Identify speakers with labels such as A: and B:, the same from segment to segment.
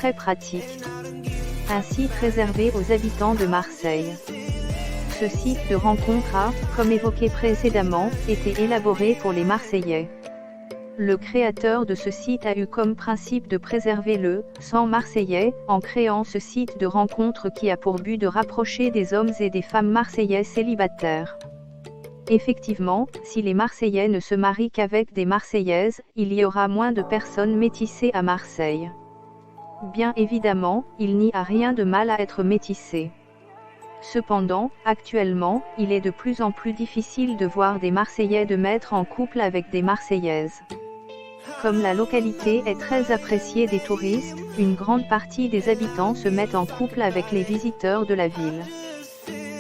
A: très pratique. Un site réservé aux habitants de Marseille. Ce site de rencontre a, comme évoqué précédemment, été élaboré pour les Marseillais. Le créateur de ce site a eu comme principe de préserver le sang marseillais, en créant ce site de rencontre qui a pour but de rapprocher des hommes et des femmes marseillais célibataires. Effectivement, si les Marseillais ne se marient qu'avec des Marseillaises, il y aura moins de personnes métissées à Marseille. Bien évidemment, il n'y a rien de mal à être métissé. Cependant, actuellement, il est de plus en plus difficile de voir des Marseillais de mettre en couple avec des Marseillaises. Comme la localité est très appréciée des touristes, une grande partie des habitants se mettent en couple avec les visiteurs de la ville.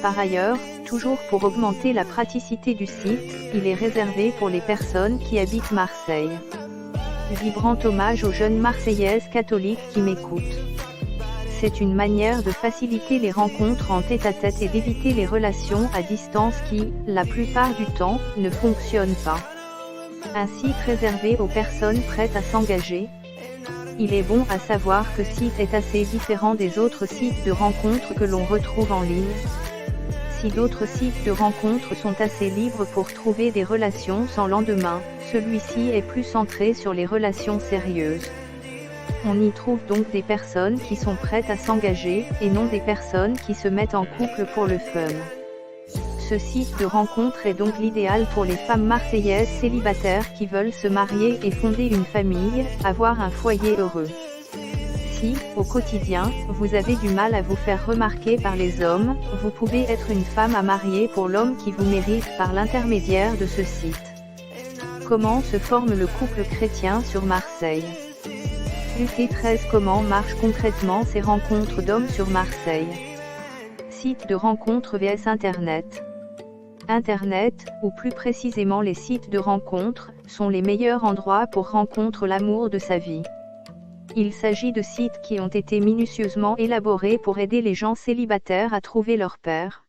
A: Par ailleurs, toujours pour augmenter la praticité du site, il est réservé pour les personnes qui habitent Marseille. Vibrant hommage aux jeunes Marseillaises catholiques qui m'écoutent. C'est une manière de faciliter les rencontres en tête-à-tête et d'éviter les relations à distance qui, la plupart du temps, ne fonctionnent pas. Un site réservé aux personnes prêtes à s'engager. Il est bon à savoir que ce site est assez différent des autres sites de rencontres que l'on retrouve en ligne. Si d'autres sites de rencontres sont assez libres pour trouver des relations sans lendemain, celui-ci est plus centré sur les relations sérieuses. On y trouve donc des personnes qui sont prêtes à s'engager, et non des personnes qui se mettent en couple pour le fun. Ce site de rencontre est donc l'idéal pour les femmes marseillaises célibataires qui veulent se marier et fonder une famille, avoir un foyer heureux. Si, au quotidien, vous avez du mal à vous faire remarquer par les hommes, vous pouvez être une femme à marier pour l'homme qui vous mérite par l'intermédiaire de ce site. Comment se forme le couple chrétien sur Marseille? UT13 Comment marchent concrètement ces rencontres d'hommes sur Marseille? Site de rencontre vs Internet. Internet, ou plus précisément les sites de rencontres, sont les meilleurs endroits pour rencontrer l'amour de sa vie. Il s'agit de sites qui ont été minutieusement élaborés pour aider les gens célibataires à trouver leur paire.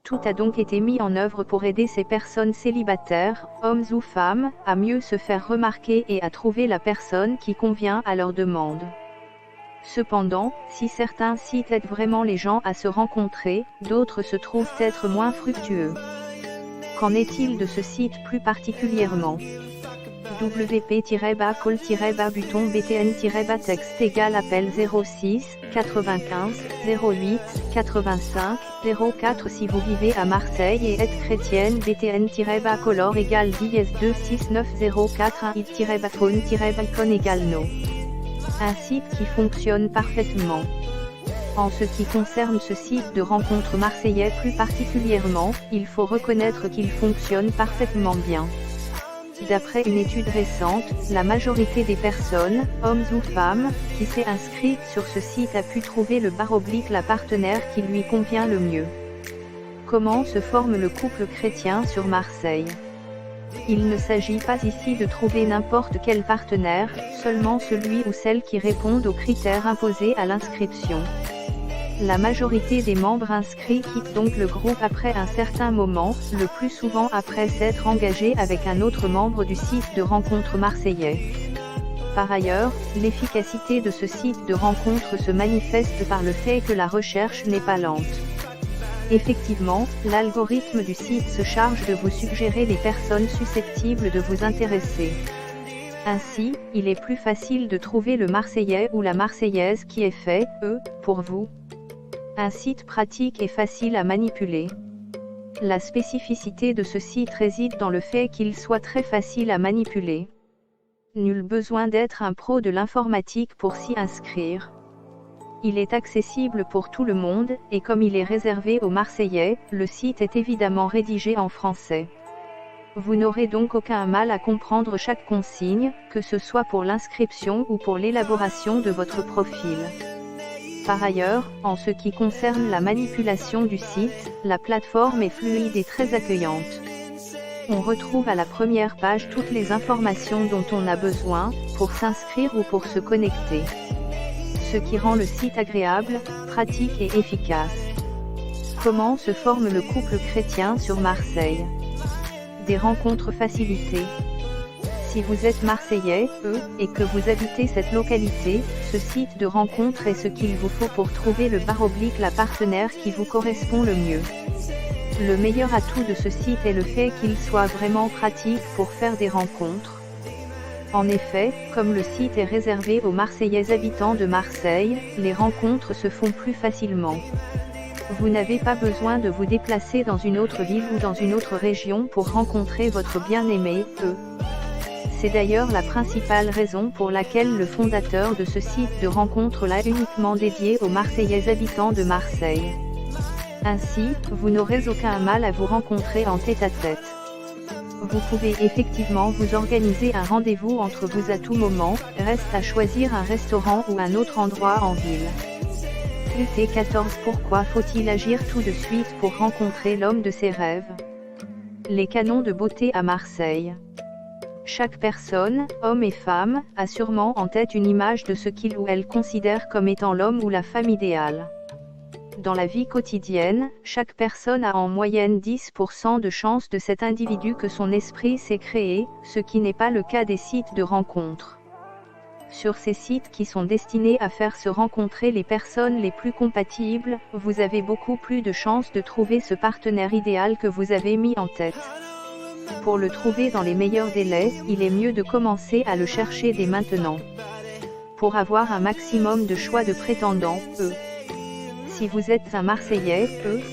A: Tout a donc été mis en œuvre pour aider ces personnes célibataires, hommes ou femmes, à mieux se faire remarquer et à trouver la personne qui convient à leur demande. Cependant, si certains sites aident vraiment les gens à se rencontrer, d'autres se trouvent être moins fructueux. Qu'en est-il de ce site plus particulièrement? wp-call-buton-btn-texte égale appel 06 95 08 85 04 si vous vivez à Marseille et êtes chrétienne btn-color égale 10-26904 it-phone-icon égale no. Un site qui fonctionne parfaitement. En ce qui concerne ce site de rencontre marseillais plus particulièrement, il faut reconnaître qu'il fonctionne parfaitement bien. D'après une étude récente, la majorité des personnes, hommes ou femmes, qui s'est inscrite sur ce site a pu trouver la partenaire qui lui convient le mieux. Comment se forme le couple chrétien sur Marseille? Il ne s'agit pas ici de trouver n'importe quel partenaire, seulement celui ou celle qui répondent aux critères imposés à l'inscription. La majorité des membres inscrits quittent donc le groupe après un certain moment, le plus souvent après s'être engagés avec un autre membre du site de rencontre marseillais. Par ailleurs, l'efficacité de ce site de rencontre se manifeste par le fait que la recherche n'est pas lente. Effectivement, l'algorithme du site se charge de vous suggérer les personnes susceptibles de vous intéresser. Ainsi, il est plus facile de trouver le Marseillais ou la Marseillaise qui est fait, pour vous. Un site pratique et facile à manipuler. La spécificité de ce site réside dans le fait qu'il soit très facile à manipuler. Nul besoin d'être un pro de l'informatique pour s'y inscrire. Il est accessible pour tout le monde, et comme il est réservé aux Marseillais, le site est évidemment rédigé en français. Vous n'aurez donc aucun mal à comprendre chaque consigne, que ce soit pour l'inscription ou pour l'élaboration de votre profil. Par ailleurs, en ce qui concerne la manipulation du site, la plateforme est fluide et très accueillante. On retrouve à la première page toutes les informations dont on a besoin, pour s'inscrire ou pour se connecter. Ce qui rend le site agréable, pratique et efficace. Comment se forme le couple chrétien sur Marseille? Des rencontres facilitées. Si vous êtes Marseillais, et que vous habitez cette localité, ce site de rencontre est ce qu'il vous faut pour trouver la partenaire qui vous correspond le mieux. Le meilleur atout de ce site est le fait qu'il soit vraiment pratique pour faire des rencontres. En effet, comme le site est réservé aux Marseillais habitants de Marseille, les rencontres se font plus facilement. Vous n'avez pas besoin de vous déplacer dans une autre ville ou dans une autre région pour rencontrer votre bien-aimé, C'est d'ailleurs la principale raison pour laquelle le fondateur de ce site de rencontre l'a uniquement dédié aux Marseillais habitants de Marseille. Ainsi, vous n'aurez aucun mal à vous rencontrer en tête-à-tête. Vous pouvez effectivement vous organiser un rendez-vous entre vous à tout moment, reste à choisir un restaurant ou un autre endroit en ville. T14 Pourquoi faut-il agir tout de suite pour rencontrer l'homme de ses rêves? Les canons de beauté à Marseille. Chaque personne, homme et femme, a sûrement en tête une image de ce qu'il ou elle considère comme étant l'homme ou la femme idéale. Dans la vie quotidienne, chaque personne a en moyenne 10% de chance de cet individu que son esprit s'est créé, ce qui n'est pas le cas des sites de rencontres. Sur ces sites qui sont destinés à faire se rencontrer les personnes les plus compatibles, vous avez beaucoup plus de chances de trouver ce partenaire idéal que vous avez mis en tête. Pour le trouver dans les meilleurs délais, il est mieux de commencer à le chercher dès maintenant. Pour avoir un maximum de choix de prétendants, Si vous êtes un Marseillais,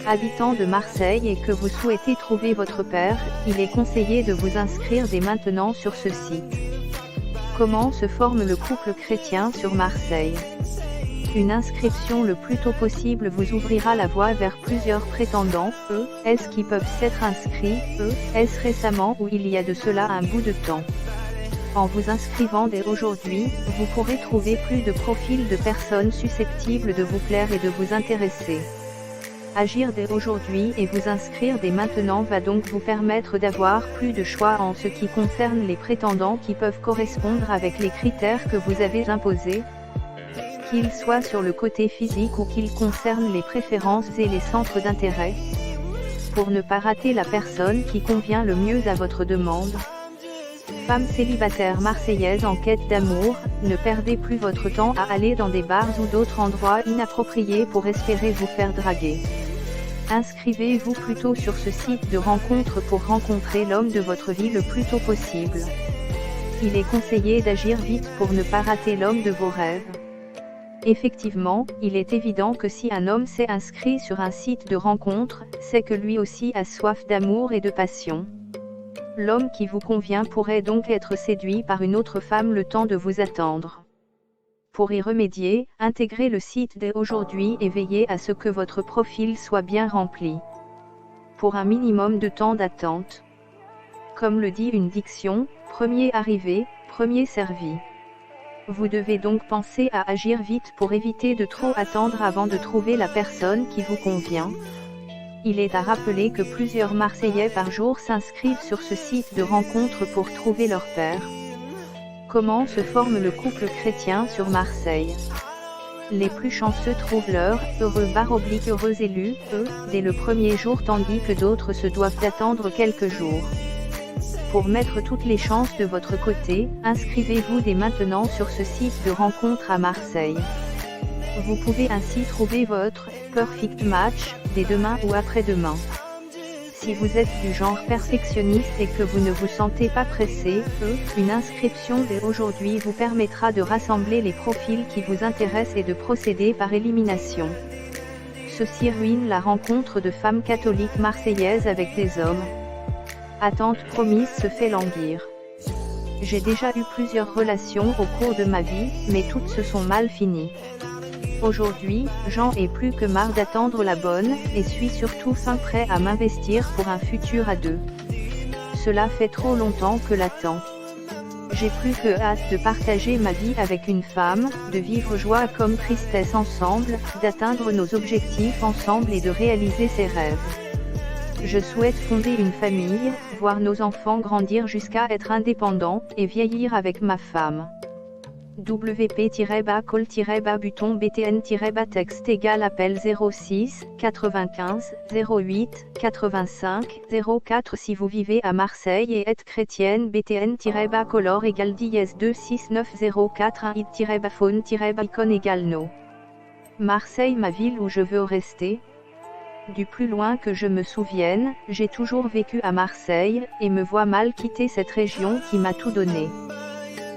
A: habitant de Marseille et que vous souhaitez trouver votre père, il est conseillé de vous inscrire dès maintenant sur ce site. Comment se forme le couple chrétien sur Marseille? Une inscription le plus tôt possible vous ouvrira la voie vers plusieurs prétendants, est-ce qui peuvent s'être inscrits, est-ce récemment ou il y a de cela un bout de temps. En vous inscrivant dès aujourd'hui, vous pourrez trouver plus de profils de personnes susceptibles de vous plaire et de vous intéresser. Agir dès aujourd'hui et vous inscrire dès maintenant va donc vous permettre d'avoir plus de choix en ce qui concerne les prétendants qui peuvent correspondre avec les critères que vous avez imposés, qu'ils soient sur le côté physique ou qu'ils concernent les préférences et les centres d'intérêt. Pour ne pas rater la personne qui convient le mieux à votre demande. Femme célibataire marseillaise en quête d'amour, ne perdez plus votre temps à aller dans des bars ou d'autres endroits inappropriés pour espérer vous faire draguer. Inscrivez-vous plutôt sur ce site de rencontre pour rencontrer l'homme de votre vie le plus tôt possible. Il est conseillé d'agir vite pour ne pas rater l'homme de vos rêves. Effectivement, il est évident que si un homme s'est inscrit sur un site de rencontre, c'est que lui aussi a soif d'amour et de passion. L'homme qui vous convient pourrait donc être séduit par une autre femme le temps de vous attendre. Pour y remédier, intégrez le site dès aujourd'hui et veillez à ce que votre profil soit bien rempli. Pour un minimum de temps d'attente. Comme le dit une diction, premier arrivé, premier servi. Vous devez donc penser à agir vite pour éviter de trop attendre avant de trouver la personne qui vous convient. Il est à rappeler que plusieurs Marseillais par jour s'inscrivent sur ce site de rencontre pour trouver leur père. Comment se forme le couple chrétien sur Marseille? Les plus chanceux trouvent leur heureux élu, dès le premier jour tandis que d'autres se doivent attendre quelques jours. Pour mettre toutes les chances de votre côté, inscrivez-vous dès maintenant sur ce site de rencontre à Marseille. Vous pouvez ainsi trouver votre perfect match dès demain ou après-demain. Si vous êtes du genre perfectionniste et que vous ne vous sentez pas pressé, une inscription dès aujourd'hui vous permettra de rassembler les profils qui vous intéressent et de procéder par élimination. Ceci ruine la rencontre de femmes catholiques marseillaises avec des hommes. Attente promise se fait languir. J'ai déjà eu plusieurs relations au cours de ma vie, mais toutes se sont mal finies. Aujourd'hui, j'en ai plus que marre d'attendre la bonne, et suis surtout fin prêt à m'investir pour un futur à deux. Cela fait trop longtemps que l'attends. J'ai plus que hâte de partager ma vie avec une femme, de vivre joie comme tristesse ensemble, d'atteindre nos objectifs ensemble et de réaliser ses rêves. Je souhaite fonder une famille, voir nos enfants grandir jusqu'à être indépendants, et vieillir avec ma femme. WP-call- button BTN- texte égal appel 06 95 08 85 04. Si vous vivez à Marseille et êtes chrétienne, BTN-color égale dièse 26904 1 id-phone-icône égale no. Marseille, ma ville où je veux rester. Du plus loin que je me souvienne, j'ai toujours vécu à Marseille, et me vois mal quitter cette région qui m'a tout donné.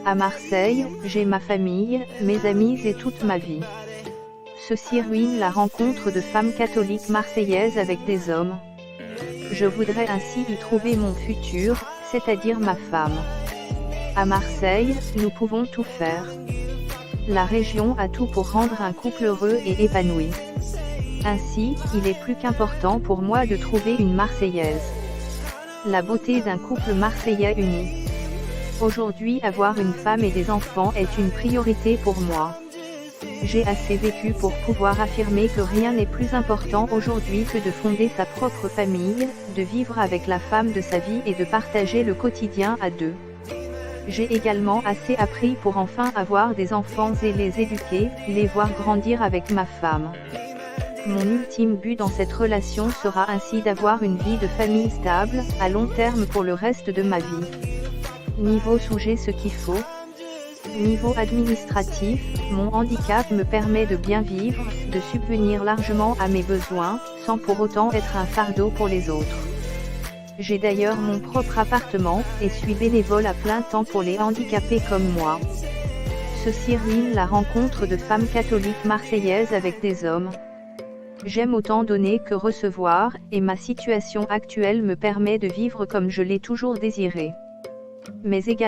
A: À Marseille, j'ai ma famille, mes amis et toute ma vie. Ceci ruine la rencontre de femmes catholiques marseillaises avec des hommes. Je voudrais ainsi y trouver mon futur, c'est-à-dire ma femme. À Marseille, nous pouvons tout faire. La région a tout pour rendre un couple heureux et épanoui. Ainsi, il est plus qu'important pour moi de trouver une Marseillaise. La beauté d'un couple marseillais uni. Aujourd'hui, avoir une femme et des enfants est une priorité pour moi. J'ai assez vécu pour pouvoir affirmer que rien n'est plus important aujourd'hui que de fonder sa propre famille, de vivre avec la femme de sa vie et de partager le quotidien à deux. J'ai également assez appris pour enfin avoir des enfants et les éduquer, les voir grandir avec ma femme. Mon ultime but dans cette relation sera ainsi d'avoir une vie de famille stable, à long terme pour le reste de ma vie. Niveau j'ai ce qu'il faut. Niveau administratif, mon handicap me permet de bien vivre, de subvenir largement à mes besoins, sans pour autant être un fardeau pour les autres. J'ai d'ailleurs mon propre appartement, et suis bénévole à plein temps pour les handicapés comme moi. Ceci ruine la rencontre de femmes catholiques marseillaises avec des hommes. J'aime autant donner que recevoir, et ma situation actuelle me permet de vivre comme je l'ai toujours désiré. Mais également